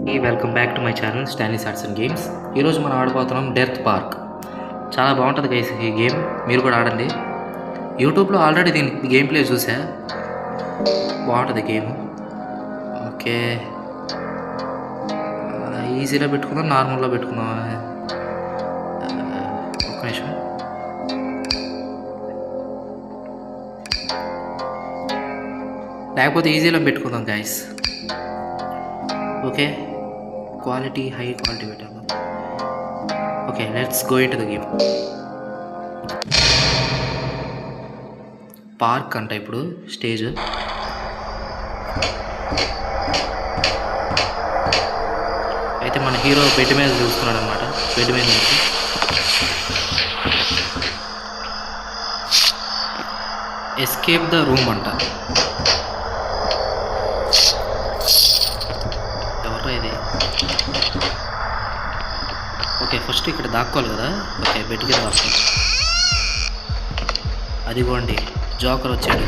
Welcome back to my channel Stanley arts and games. ఈరోజు మనం ఆడబోతున్నాం death park. చాలా బాగుంటుంది గైస్ ఈ గేమ్, మీరు కూడా ఆడండి. యూట్యూబ్లో ఆల్రెడీ దీని గేమ్ ప్లే చూసా, బాగుంటుంది గేమ్. ఓకే, ఈజీలో పెట్టుకుందాం, నార్మల్లో పెట్టుకుందాం. ఒక్క నిమిషం. లేకపోతే ఈజీలో పెట్టుకుందాం guys. Okay, quality high quality పెట్టాము. Okay, let's go into the game. Park అంట ఇప్పుడు స్టేజ్. అయితే మన హీరో బెడ్ మీద చూస్తున్నాడు అనమాట. బెడ్ మీద నుంచి ఎస్కేప్ ద రూమ్ అంట. ఎవరు ఇది? ఓకే, ఫస్ట్ ఇక్కడ దాక్కోవాలి కదా. ఓకే, బెడ్ కింద దాక్కోవాలి. అదిగోండి జోకర్ వచ్చాడు.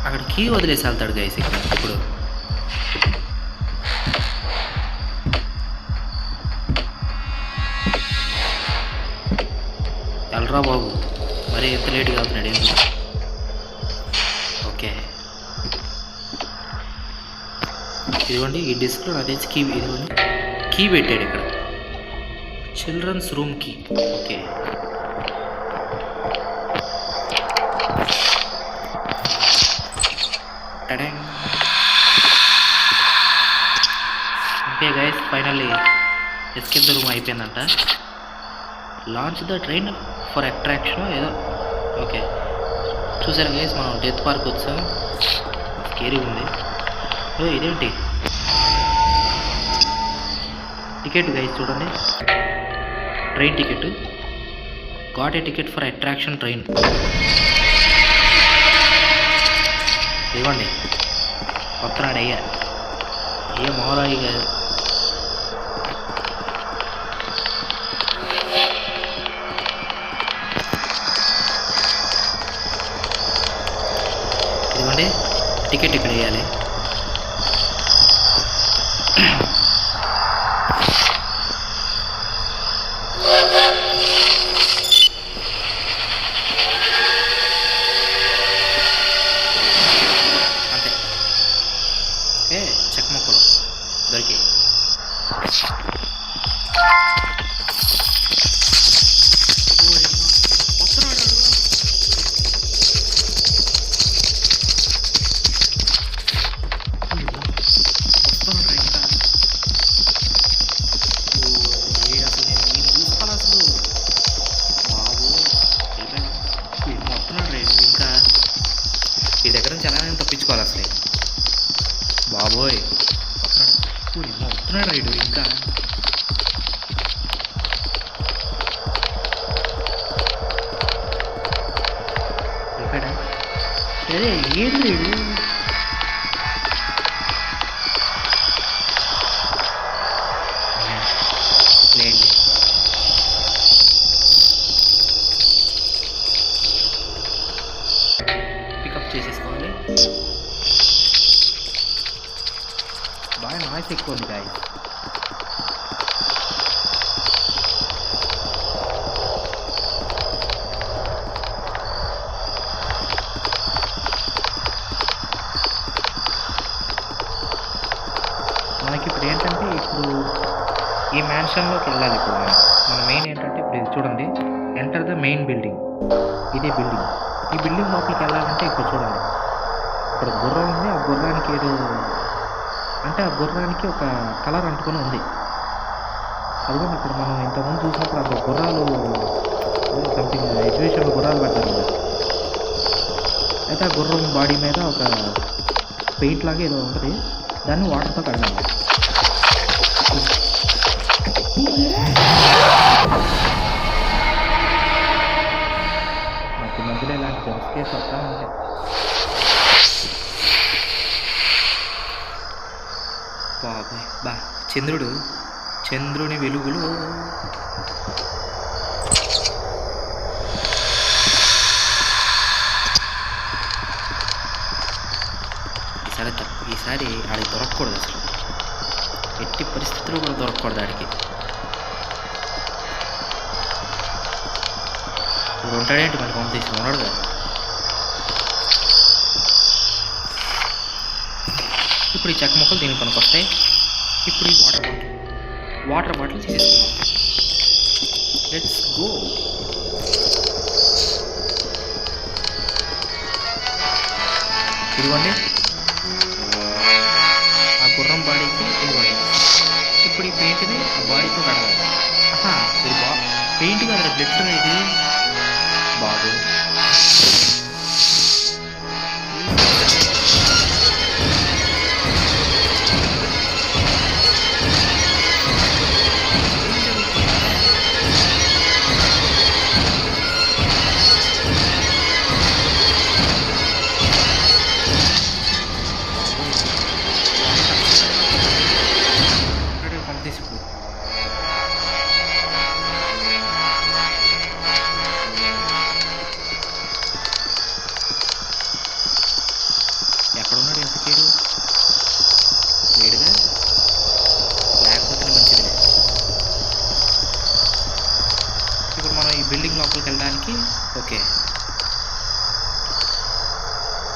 అక్కడ కీ వదిలేసి వెళ్తాడు గైస్. ఇక్కడ ఇప్పుడు వెళ్ళరా బాబు, మరి ఎంత లేట్గా అవుతున్నాడు ఏంటి? ఓకే, ఇదిగోండి ఈ డిస్క్లో నాకు తెలిసి కీ, ఇదిగోండి కీ పెట్టాడు ఇక్కడ. Children's room key. Okay, okay guys, finally escape the room అయిపోయిందంట. Launch the train for attraction ఏదో. ఓకే, చూసారా గైస్, మనం డెత్ పార్క్ వచ్చాం. స్కేరీగా ఉంది. ఓ ఇదేంటి టికెట్ గైస్, చూడండి, train ticket. Got a ticket for attraction train. ఇవ్వండి, కొత్తనాడు అయ్యా, ఏ మొహరాయి కాదు. ఇదిగోండి టికెట్ ఇక్కడ వేయాలి. చెక్క మొక్కలు దొరికి. ఇంకా ఈ దగ్గర నుంచి ఎలా తప్పించుకోవాలి అసలు. బాబోయ్ వస్తున్నాడు రైడు. ఇంకా ఇక్కడ అదే ఏడు రైడు. లేదు, పికప్ చేసేసుకోవాలి. బాగా నాయిస్ ఎక్కువ ఉంది గాయస్. మనకి ఇప్పుడు ఏంటంటే, ఇప్పుడు ఈ మ్యాన్షన్లోకి వెళ్ళాలి. ఇప్పుడు మన మెయిన్ ఏంటంటే, ఇప్పుడు ఇది చూడండి, ఎంటర్ ద మెయిన్ బిల్డింగ్. ఇదే బిల్డింగ్. ఈ బిల్డింగ్ లోపలికి వెళ్ళాలంటే ఇప్పుడు చూడండి, ఇక్కడ గుర్రం ఉంది. ఆ గుర్రానికి ఏదో అంటే ఆ గుర్రానికి ఒక కలర్ అంటుకొని ఉంది. అదిగో ఇప్పుడు మనం ఇంతకుముందు చూసినప్పుడు అక్కడ గుర్రాలు సంథింగ్ ఎగ్జిబిషన్లో గుర్రాలు పెడతారు కదా. అయితే ఆ గుర్రం బాడీ మీద ఒక పెయింట్ లాగా ఏదో ఉంటుంది. దాన్ని వాటర్తో కడగాలి. మధ్య మధ్యలో ఇలాంటి జంప్స్కేర్స్ వస్తూ ఉంటాయి. బాబాయ్ బా, చంద్రుని వెలుగులు. చాలా తప్పు. ఈసారి ఆడికి దొరకకూడదు, అసలు ఎట్టి పరిస్థితుల్లో కూడా దొరకకూడదు ఆడికి. ఇప్పుడు ఉంటాడేంటి మళ్ళీ పంపిస్తూ ఉన్నాడు కదా. ఇప్పుడు ఈ చెక్క మొక్కలు దీనికి పనికి వస్తాయి. ఇప్పుడు ఈ వాటర్ బాటిల్ తీసేసుకుందాం. Let's go. ఇదిగోండి ఆ గుర్రం బాడీకి ఇదిగోండి. ఇప్పుడు ఈ పెయింట్ని ఆ బాడీతో కడగాలి. ఇది పెయింట్ కదా, బ్లడ్ ఇది బాబు. ఎక్కడున్నాడు ఎంతకేడు లేడుగా, లేకపోతే మంచిదిలే. ఇప్పుడు మనం ఈ బిల్డింగ్ లోపలికి వెళ్ళడానికి ఓకే,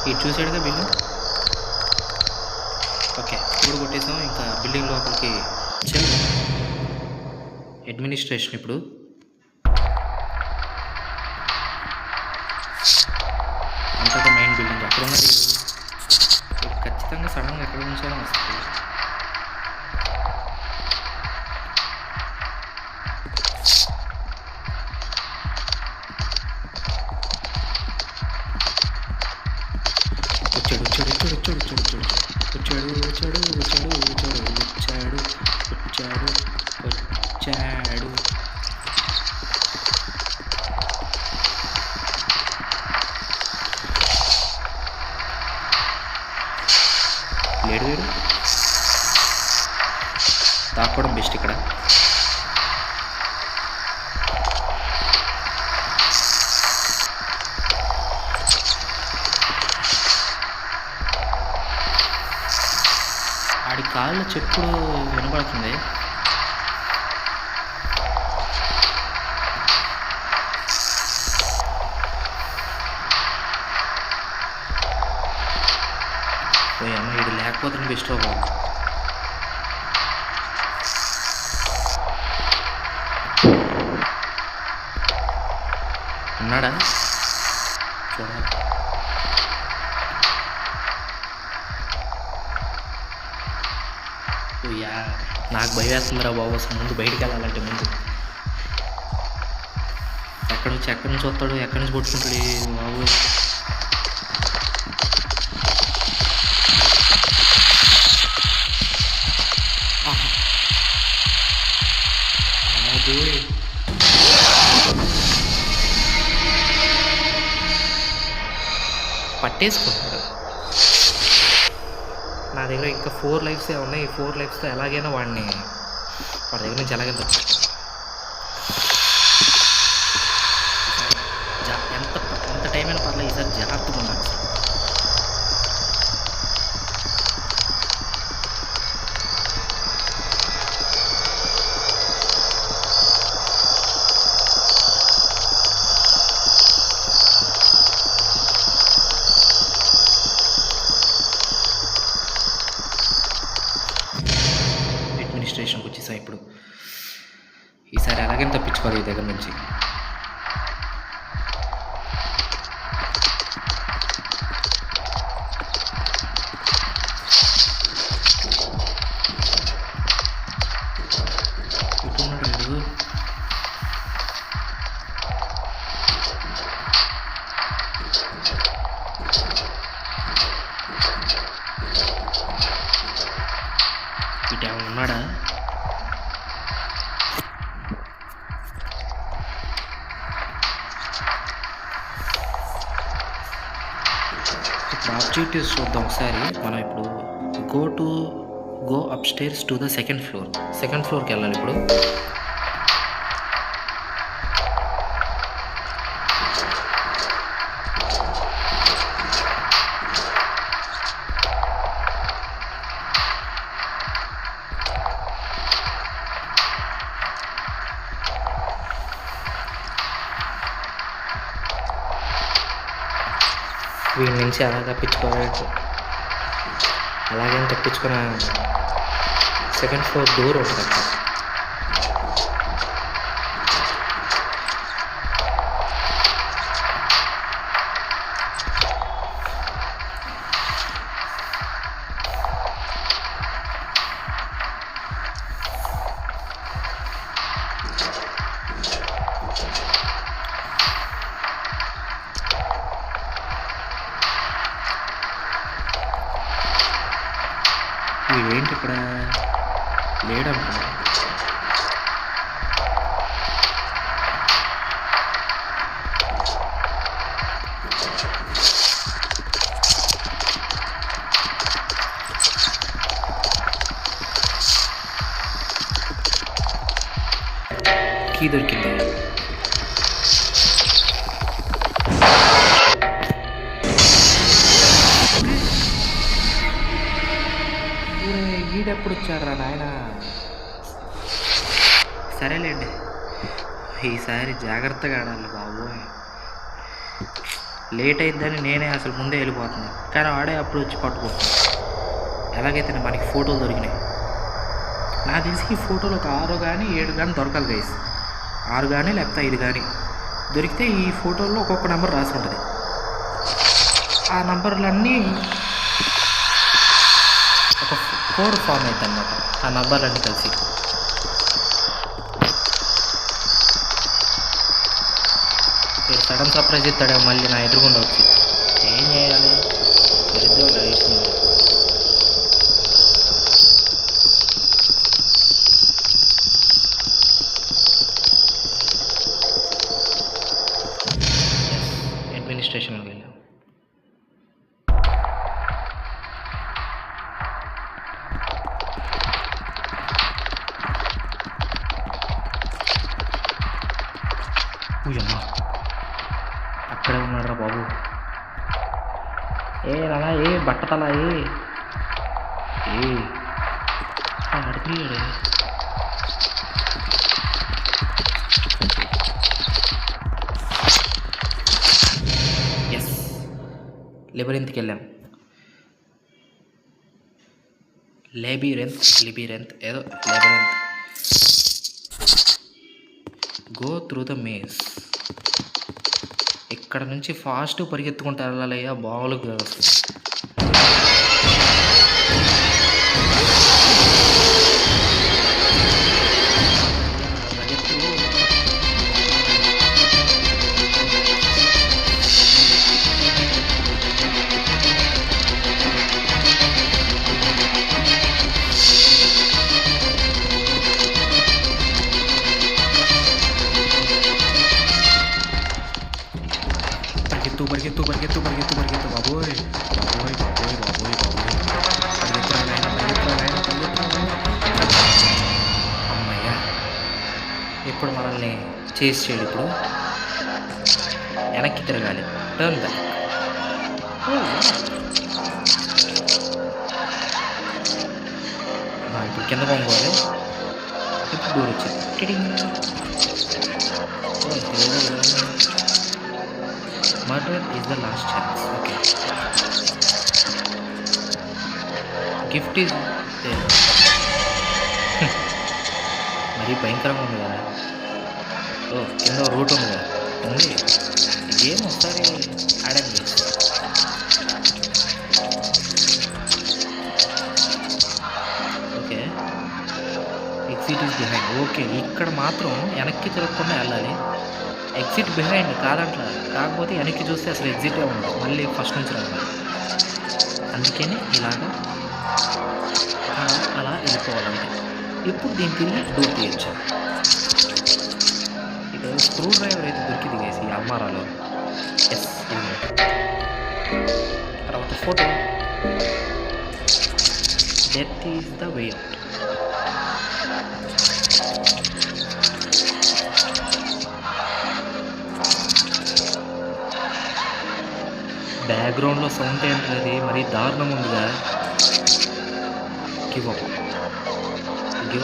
ఇది చూసాడుగా బిల్డింగ్. ఓకే ఇప్పుడు కొట్టేసాం. ఇంకా బిల్డింగ్ లోపలికి వచ్చాము. అడ్మినిస్ట్రేషన్ ఇప్పుడు అంతగా మెయిన్ బిల్డింగ్ ఎక్కడున్నది ఖచ్చితంగా సడన్గా ఎక్కడ ఉంచాలని వస్తుంది. వచ్చాడు. లేడు వీడు. దాక్కోవడం బెస్ట్ ఇక్కడ. ఆడి కాళ్ళ చెప్పుడు వినపడుతుంది. అమ్మ వీడు లేకపోతే బెస్ట్ అవ్వ. ఉన్నాడా చూడాలి. నాకు భయం వేస్తుందిరా బాబు. అసలు ముందు బయటికి వెళ్ళాలంటే ముందు ఎక్కడి నుంచి వస్తాడు, ఎక్కడి నుంచి కొట్టుకుంటాడు బాబు. పట్టేసుకుంటాడు. నా దగ్గర ఇంకా 4 లైఫ్సే ఉన్నాయి. ఈ 4 లైఫ్స్తో ఎలాగైనా వాడి దగ్గర నుంచి ఎలాగైనా ఎంత టైం అయినా పర్లేదు, ఈసారి జాగ్రత్తగా ఉండాలి. అడ్మినిస్ట్రేషన్కి వచ్చేసా. ఇప్పుడు ఈసారి ఎలాగైనా తప్పించుకోవాలి ఈ దగ్గర నుంచి. ఇటేమన్నా ఉన్నాడా? ఇప్పుడు ఆబ్జెక్టివ్స్ చూద్దాం ఒకసారి. మనం ఇప్పుడు go up stairs to the second ఫ్లోర్కి వెళ్ళాలి. ఇప్పుడు వీడి నుంచి అలా తప్పించుకోవాలి. అలాగే తప్పించుకున్న సెకండ్ ఫ్లోర్ డోర్ ఉంటుంది అక్కడ. వీడేంటి ఇక్కడ లేడనుకున్నా. కీ దొరికింది. వీడెప్పుడు వచ్చారా నాయన? సరేలేండి, ఈసారి జాగ్రత్తగా ఆడాలి బాబోయ్. లేట్ అయిద్దని నేనే అసలు ముందే వెళ్ళిపోతున్నాను, కానీ ఆడే అప్పుడు వచ్చి పట్టుకుంటాను. ఎలాగైతే మనకి ఫోటోలు దొరికినాయి. నాకు తెలిసి ఈ ఫోటోలు ఒక 6 కానీ 7 కానీ దొరకాలి గైస్. 6 కానీ లేకపోతే 5 కానీ దొరికితే ఈ ఫోటోల్లో ఒక్కొక్క నెంబర్ రాసి ఉంటుంది. ఆ నెంబర్లన్నీ ఒక కోడ్ ఫామ్ అవుతుంది అన్నమాట. ఆ నంబర్లన్నీ కలిసి సడన్ సర్ప్రైజ్ ఇస్తాడే మళ్ళీ నా ఎదురుగుండా వచ్చి. ఏం చేయాలి? దరిద్రం లైఫ్. అడ్మినిస్ట్రేషన్కి వెళ్ళాం. అమ్మా, అక్కడే ఉన్నాడు రా బాబు. అలా బట్టతలా అడుగులేడు. ఎస్, లిబిరెంత్కి వెళ్ళాం. లిబిరెంత్ ఏదో labyrinth. Go through the maze. ఇక్కడ నుంచి ఫాస్ట్ పరిగెత్తుకుంటూ వెళ్ళాలయ్యా, బాగులుగా వస్తుంది. పరిగెత్తు బాబోయ్. అమ్మయ్యా, ఇప్పుడు మనల్ని చేసి చేయడు. ఇప్పుడు వెనక్కి తిరగాలి, టర్న్ బ్యాక్. ఇప్పుడు కింద పంపుకోవాలి. ఇప్పుడు డోర్ వచ్చింది. Murder is the last chance. Okay. Gift is there. మరి భయంకరంగా ఉంది కదా. కింద రూట్ ఉంది కదా. ఉంది గేమ్ ఒకసారి ఆడండి. Okay, exit is behind. Okay, ఇక్కడ మాత్రం వెనక్కి తిరగకుండా వెళ్ళాలి. ఎగ్జిట్ బిహైండ్ కాదంట్లా, కాకపోతే వెనక్కి చూస్తే అసలు ఎగ్జిటే ఉండదు, మళ్ళీ ఫస్ట్ నుంచి రావాలి. అందుకని ఇలాగా అలా వెళ్ళిపోవాలంటే ఇప్పుడు దీన్ని తిరిగి డోర్ తీయచ్చు. ఇక్కడ స్క్రూ డ్రైవర్ అయితే దొరికి దిగేసి అల్మారాలో. ఎస్, తర్వాత photo. Death is the way out. బ్యాక్గ్రౌండ్లో సౌండ్ ఏంటది మరి దారుణం ఉందిగా. గివ్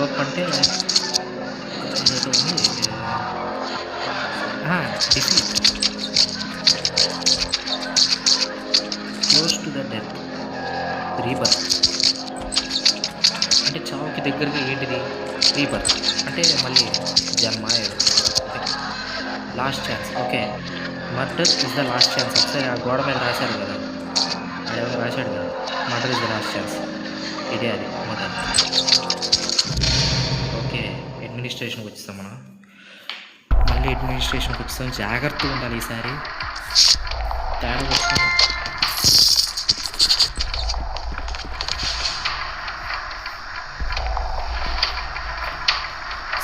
అప్ అంటే డిఫీట్. Death, rebirth. అంటే చావుకి దగ్గరగా ఏంటిది? రీబర్త్. అంటే మళ్ళీ జన్మ ఏదో. Last chance. Okay, murder is the last chance. ఒకసారి ఆ గోడ మీద రాశారు కదా, అడేమో రాశాడు కదా, murder is the last chance. ఇదే అది మర్డర్. ఓకే, అడ్మినిస్ట్రేషన్కి వచ్చేస్తాం మనం. మళ్ళీ అడ్మినిస్ట్రేషన్కి వచ్చేస్తాం. జాగ్రత్తగా ఉండాలి ఈసారి. తేడా వస్తుంది.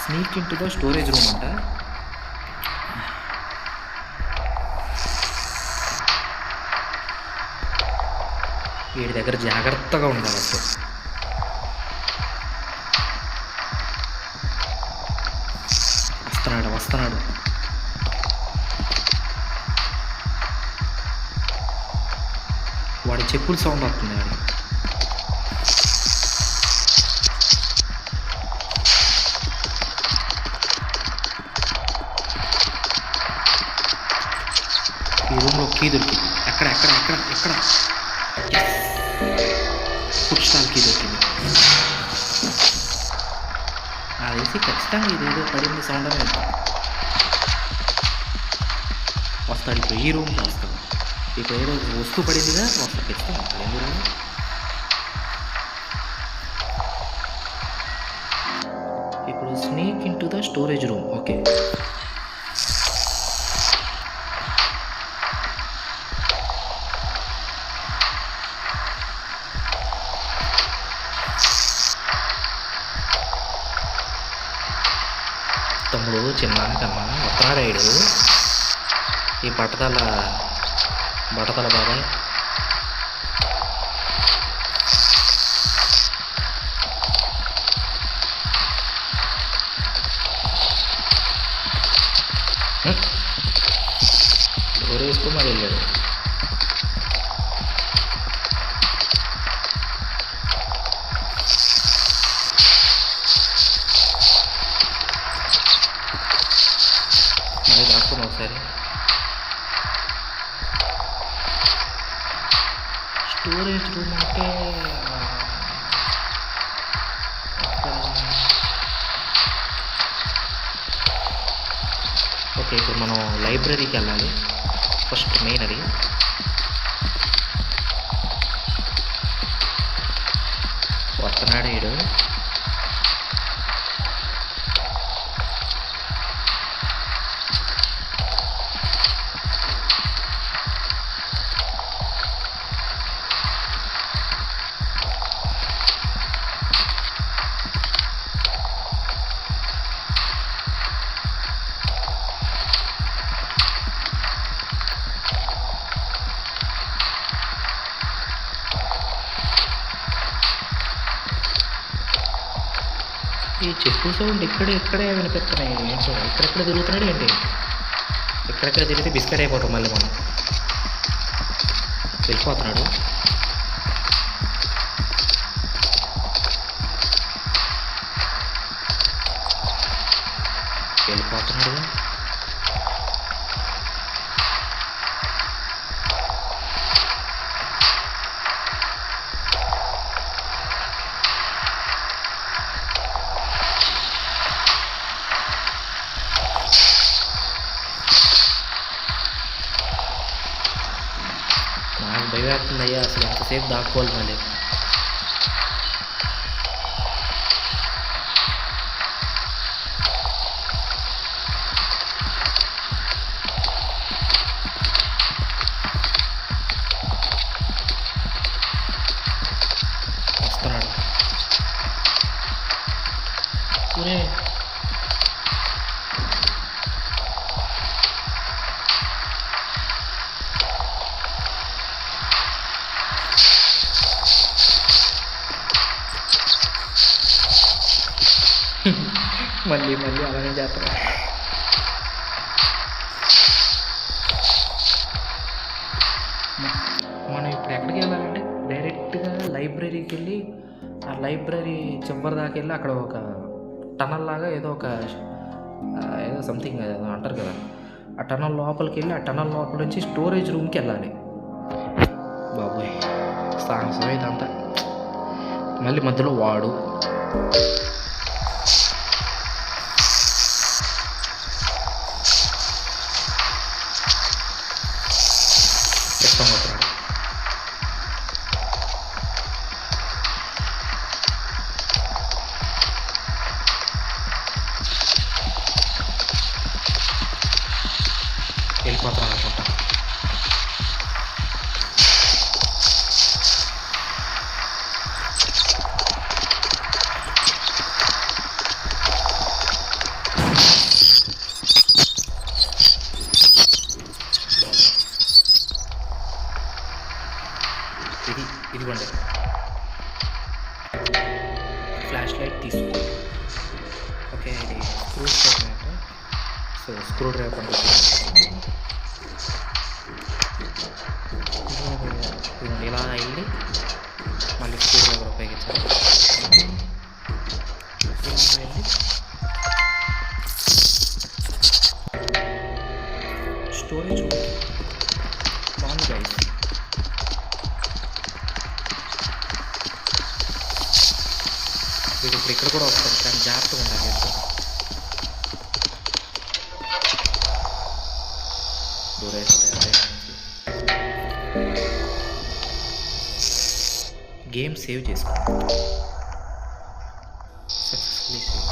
Sneak into the storage room అంట. వీడి దగ్గర జాగ్రత్తగా ఉండాలి అసలు. వస్తున్నాడు. వాడి చెప్పుల సౌండ్ వస్తుంది. వాడి ఈ రూమ్లో కీ దొరికింది. ఎక్కడ ఫుడ్ స్టాల్ కీ దొరికింది. అదేసి ఖచ్చితంగా ఇదేదో పడింది సౌండ్ అనేది వస్తాడు. ఇప్పుడు ఈ రూమ్కి వస్తాడు. ఇప్పుడు ఏదో వస్తువు పడిందిగా వస్తాడు. ఖచ్చితంగా వస్తాడు. ఎందుకు ఇప్పుడు snake in to the storage room. Okay, తమ్ముడు చిన్నాకన్నా వస్తున్నాడు. ఈ బట్టతల బాబాయ్. డోర్ వేసుకో మరి వెళ్ళాడు. మరి రాసుకున్నా ఒకసారి. స్టోరేజ్ రూమ్ అంటే ఓకే, ఇప్పుడు మనం లైబ్రరీకి వెళ్ళాలి. ఫస్ట్ మెయిన్ అది. వస్తున్నాడు వీడు. ఈ చెప్పు సౌండ్ ఇక్కడే వినిపిస్తున్నాయి. ఏంటో ఎక్కడెక్కడ తిరుగుతున్నాడు ఏంటి? ఎక్కడెక్కడ తిరిగితే బిస్కెట్ అయిపోతాం మళ్ళీ మనం. వెళ్ళిపోతున్నాడు. నాకు భయం వేస్తుంది అయ్యా. అసలు ఎంతసేపు దాక్కోవాలి మళ్ళీ. వస్తున్నాడు. ఒరే మళ్ళీ అలానే చేస్తారా? మనం ఇప్పుడు ఎక్కడికి వెళ్ళాలంటే డైరెక్ట్గా లైబ్రరీకి వెళ్ళి, ఆ లైబ్రరీ చివరి దాకా వెళ్ళి అక్కడ ఒక టనల్ లాగా ఏదో సంథింగ్ ఏదో అంటారు కదా, ఆ టనల్ లోపలికి వెళ్ళి ఆ టనల్ లోపల నుంచి స్టోరేజ్ రూమ్కి వెళ్ళాలి. బాబోయ్ సాంగ్స్ ఇదంతా. మళ్ళీ మధ్యలో వాడు చెప్తాం వస్తున్నాడు. వెళ్ళిపోతున్నాను అనుకుంటా. ఇదిగోండి ఫ్లాష్ లైట్ తీసుకో. ఓకే, ఇది screw driver. So screw driver పంపిస్తుంది. ఇలా వెళ్ళి మళ్ళీ స్క్రూ డ్రైవర్ ఉపయోగించాలి. ఇలా వెళ్ళి స్టోరేజ్ బాగుంది గైస్. వీడు ఇప్పుడు ఇక్కడ కూడా వస్తాడు, కానీ జాగ్రత్తగా ఉండాలి. గేమ్ సేవ్ చేసుకో. Successfully save.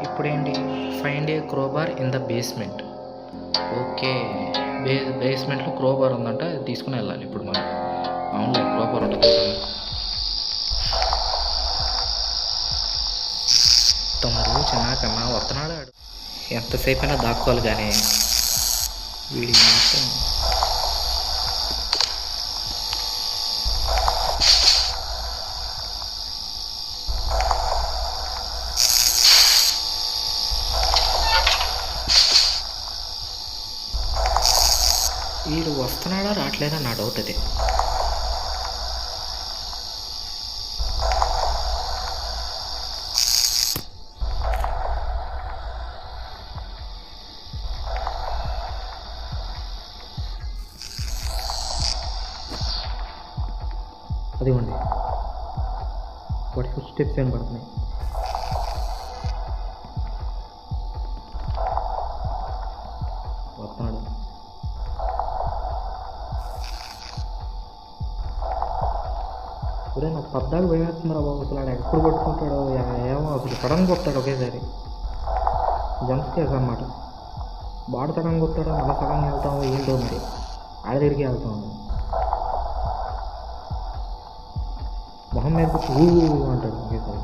ఇప్పుడేంటి, find a crowbar in the basement. Okay, బేస్మెంట్లో క్రోబార్ ఉందంట, తీసుకుని వెళ్ళాలి ఇప్పుడు మనం. అవునులే, క్రోబార్ ఉంటుంది. తమ్ముడు చిన్నాకన్నా వస్తున్నాడు. ఆడు ఎంతసేపు అయినా దాక్కోవాలి, కానీ వీడికి మాత్రం వీడు వస్తున్నాడా రావట్లేదా నా డౌట్ అది. అదిగోండి వాటి ఫుట్ స్టెప్స్ ఏం పడుతున్నాయి. వస్తున్నాడు. ఒరే నాకు పద్దాకు భయమేస్తుందిరా బాబు. అసలు ఆడు ఎప్పుడు కొట్టుకుంటాడో ఏమో, అసలు సడన్గా కొట్టాడు ఒకేసారి. జంప్ స్కేర్స్ అన్నమాట. బాడు సడన్గా కొట్టాడో మళ్ళీ సడన్గా వెళ్తాము ఏంటో, మరి ఆడ దగ్గరికి వెళ్తాము. మొహం మీద ఊ అంటాడు ఒకేసారి.